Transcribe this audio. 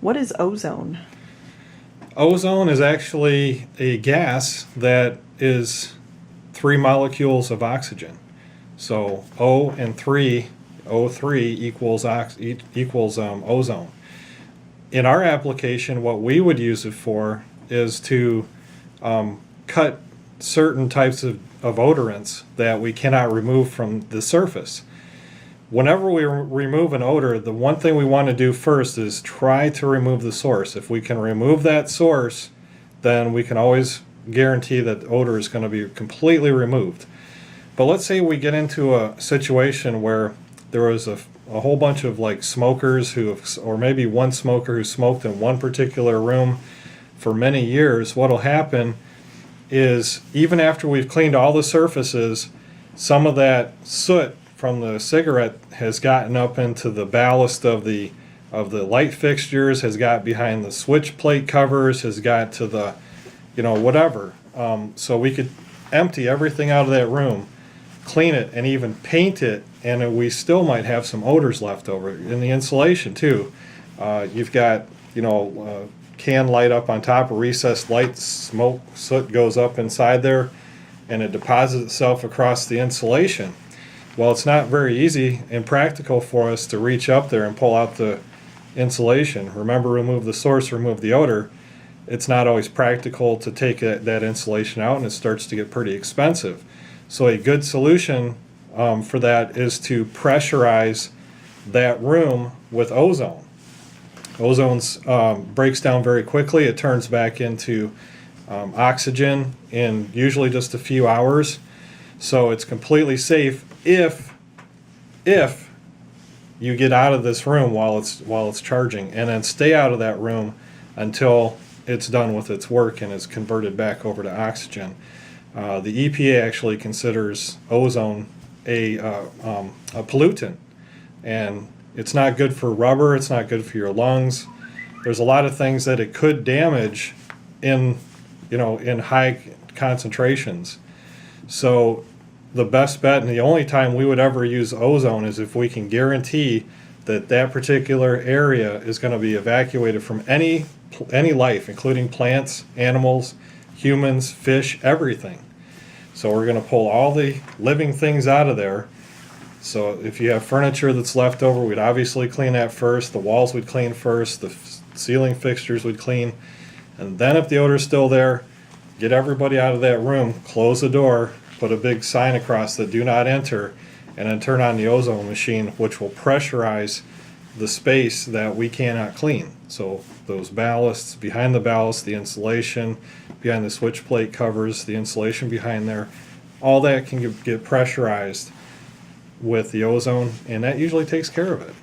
What is ozone? Ozone is actually a gas that is 3 molecules of oxygen. So O and 3, O3 equals ozone. In our application, what we would use it for is to cut certain types of odorants that we cannot remove from the surface. Whenever we remove an odor, the one thing we want to do first is try to remove the source. If we can remove that source, then we can always guarantee that the odor is going to be completely removed. But let's say we get into a situation where there was a whole bunch of like smokers or maybe one smoker who smoked in one particular room for many years. What'll happen is even after we've cleaned all the surfaces, some of that soot from the cigarette has gotten up into the ballast of the light fixtures, has got behind the switch plate covers, has got to the, whatever. So we could empty everything out of that room, clean it, and even paint it, and we still might have some odors left over. In the insulation too, you've got, can light up on top of recessed light, smoke, soot goes up inside there, and it deposits itself across the insulation. Well, it's not very easy and practical for us to reach up there and pull out the insulation. Remember, remove the source, remove the odor. It's not always practical to take that insulation out, and it starts to get pretty expensive. So a good solution for that is to pressurize that room with ozone. Ozone breaks down very quickly. It turns back into oxygen in usually just a few hours. So it's completely safe if you get out of this room while it's charging, and then stay out of that room until it's done with its work and is converted back over to oxygen. The EPA actually considers ozone a pollutant, and it's not good for rubber. It's not good for your lungs. There's a lot of things that it could damage in high concentrations. So the best bet, and the only time we would ever use ozone, is if we can guarantee that particular area is going to be evacuated from any life, including plants, animals, humans, fish, everything. So we're going to pull all the living things out of there. So if you have furniture that's left over, we'd obviously clean that first. The walls we'd clean first. The ceiling fixtures we'd clean. And then if the odor's still there, get everybody out of that room, close the door, put a big sign across that do not enter, and then turn on the ozone machine, which will pressurize the space that we cannot clean. So those ballasts, behind the ballast, the insulation, behind the switch plate covers, the insulation behind there, all that can get pressurized with the ozone, and that usually takes care of it.